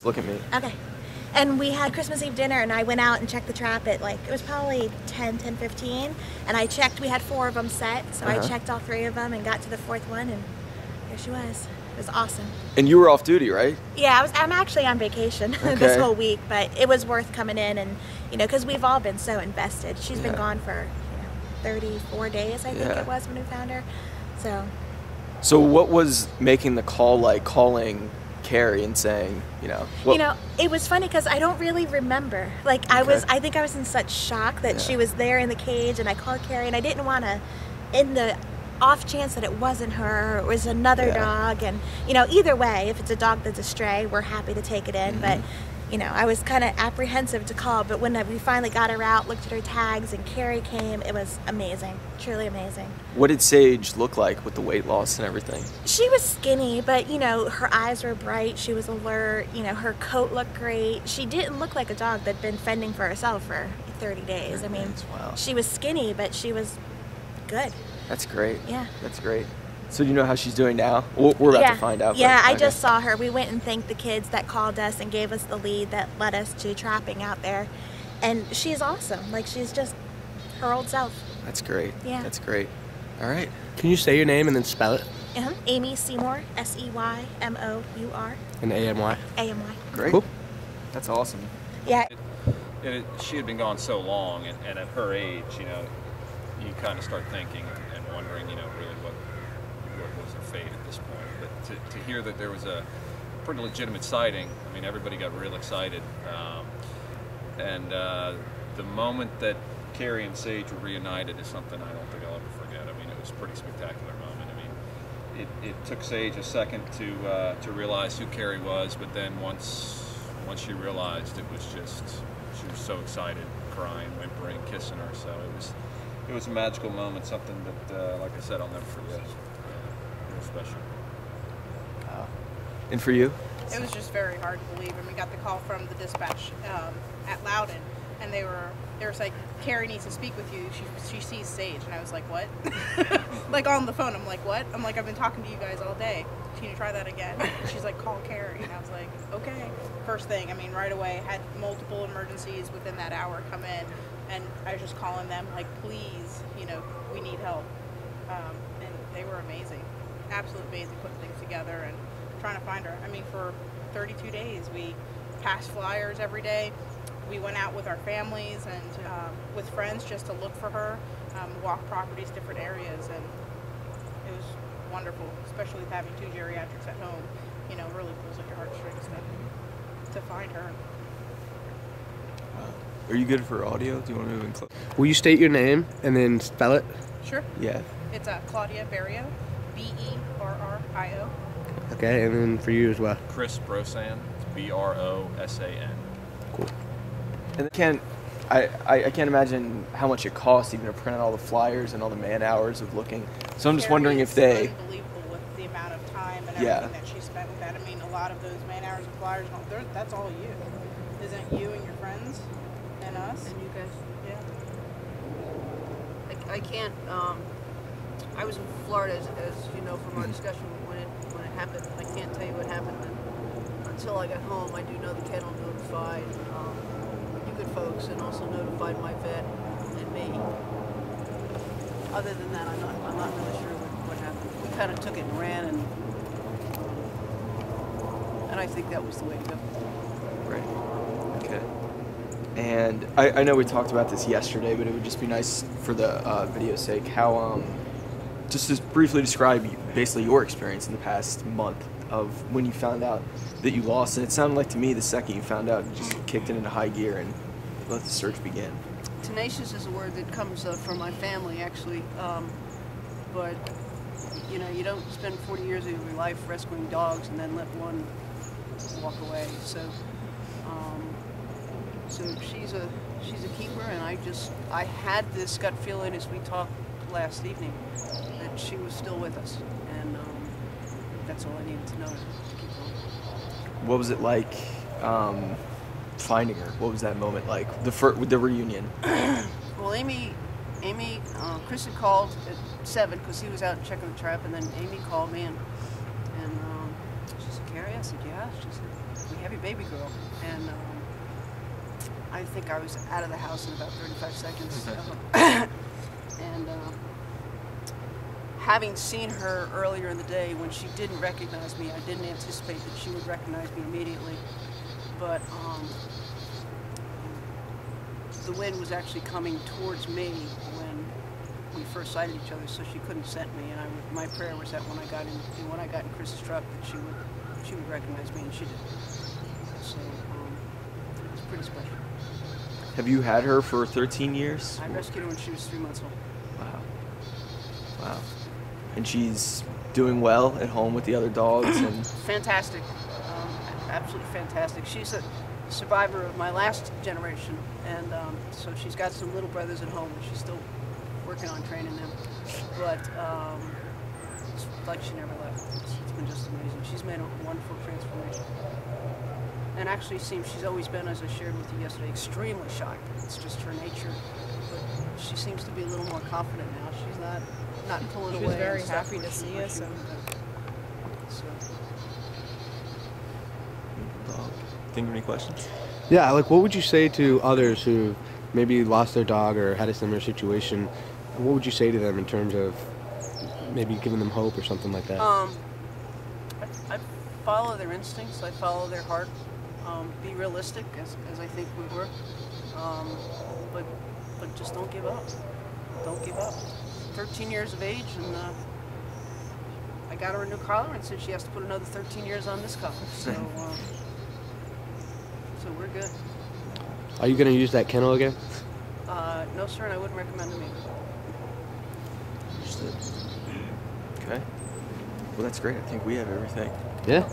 Look at me. Okay. And we had Christmas Eve dinner, and I went out and checked the trap at, like, it was probably 10:15, and I checked, we had 4 of them set, so I checked all 3 of them and got to the 4th one, and there she was. It was awesome. And you were off duty, right? Yeah, I'm actually on vacation this whole week, but it was worth coming in, and, you know, because we've all been so invested. She's been gone for, 34 days, I think it was when we found her, so. So what was making the call like, calling Carrie and saying, it was funny because I don't really remember. Like, I think I was in such shock that she was there in the cage, and I called Carrie, and I didn't want to, in the off chance that it wasn't her, or it was another dog, and, either way, if it's a dog that's a stray, we're happy to take it in, but, I was kind of apprehensive to call, but when we finally got her out, looked at her tags, and Carrie came, it was amazing, truly amazing. What did Sage look like with the weight loss and everything? She was skinny, but, her eyes were bright, she was alert, her coat looked great. She didn't look like a dog that'd been fending for herself for 30 days. I mean, she was skinny, but she was good. That's great. Yeah. That's great. So do you know how she's doing now? We're about to find out. Yeah, I just saw her. We went and thanked the kids that called us and gave us the lead that led us to trapping out there. And she's awesome. Like, she's just her old self. That's great. Yeah. That's great. All right. Can you say your name and then spell it? Amy Seymour, Seymour. And A-M-Y? A-M-Y. Great. Cool. That's awesome. Yeah. She had been gone so long, and at her age, you kind of start thinking and wondering, really what was her fate at this point. But to hear that there was a pretty legitimate sighting, I mean, everybody got real excited. And the moment that Carrie and Sage were reunited is something I don't think I'll ever forget. I mean, it was a pretty spectacular moment. I mean, it took Sage a second to realize who Carrie was, but then once she realized, it was just, she was so excited, crying, whimpering, kissing her. So it was a magical moment, something that, like I said, I'll never forget. Real special. And for you? It was just very hard to believe, and we got the call from the dispatch at Loudon, and they were like, Carrie needs to speak with you. She sees Sage, and I was like, what? Like, on the phone, I'm like, what? I'm like, I've been talking to you guys all day. Can you try that again? She's like, call Carrie, and I was like, okay. First thing, I mean, right away, had multiple emergencies within that hour come in, and I was just calling them, like, please, we need help. And they were amazing, absolutely amazing, putting things together and trying to find her. I mean, for 32 days, we passed flyers every day. We went out with our families and with friends just to look for her, walk properties, different areas, and it was wonderful, especially with having 2 geriatrics at home. Really pulls at your heartstrings to find her. Are you good for audio? Do you want to move in close? Will you state your name and then spell it? Sure. Yeah. It's Claudia Berrio, B-E-R-R-I-O. Okay, and then for you as well. Chris Brosan, B-R-O-S-A-N. Cool. And I can't imagine how much it costs even to print out all the flyers and all the man hours of looking. So I'm just wondering if they... Unbelievable with the amount of time and everything that she spent with that. I mean, a lot of those man hours and flyers, that's all you. Isn't you and your friends and us? And you guys. Yeah. I can't, I was in Florida, as you know from our discussion when it happened. I can't tell you what happened until I got home. I do know the kennel notified you good folks and also notified my vet and me. Other than that, I'm not really sure what happened. We kind of took it and ran, and I think that was the way to go. Right. Okay. And I know we talked about this yesterday, but it would just be nice for the video's sake, how, just to briefly describe basically your experience in the past month of when you found out that you lost. And it sounded like to me the second you found out, you just kicked it into high gear and let the search begin. Tenacious is a word that comes from my family, actually. But, you don't spend 40 years of your life rescuing dogs and then let one walk away. So she's a keeper, and I had this gut feeling as we talked last evening that she was still with us, and that's all I needed to know to keep going. What was it like finding her? What was that moment like? With the reunion? Well, Chris had called at 7 because he was out checking the trap, and then Amy called me and she said, Carrie? I said, yeah. She said, we heavy baby girl, and I think I was out of the house in about 35 seconds. And having seen her earlier in the day when she didn't recognize me, I didn't anticipate that she would recognize me immediately. But the wind was actually coming towards me when we first sighted each other, so she couldn't scent me. And my prayer was that when I got in Chris's truck, that she would recognize me, and she did. So it was pretty special. Have you had her for 13 years? I rescued her when she was 3 months old. Wow. Wow. And she's doing well at home with the other dogs and Fantastic. Absolutely fantastic. She's a survivor of my last generation, and so she's got some little brothers at home, and she's still working on training them. But it's like she never left. It's been just amazing. She's made a wonderful transformation. And actually she's always been, as I shared with you yesterday, extremely shy. It's just her nature. But she seems to be a little more confident now. She's not pulling away. She was very and stuff happy like to she see was us. when she was think of any questions? Yeah, like what would you say to others who maybe lost their dog or had a similar situation? What would you say to them in terms of maybe giving them hope or something like that? I follow their instincts. I follow their heart. Be realistic, as I think we were. But just don't give up. Don't give up. 13 years of age, and I got her a new collar and said she has to put another 13 years on this collar. So, so we're good. Are you going to use that kennel again? No, sir, and I wouldn't recommend them either. Understood. Okay. Well, that's great. I think we have everything. Yeah.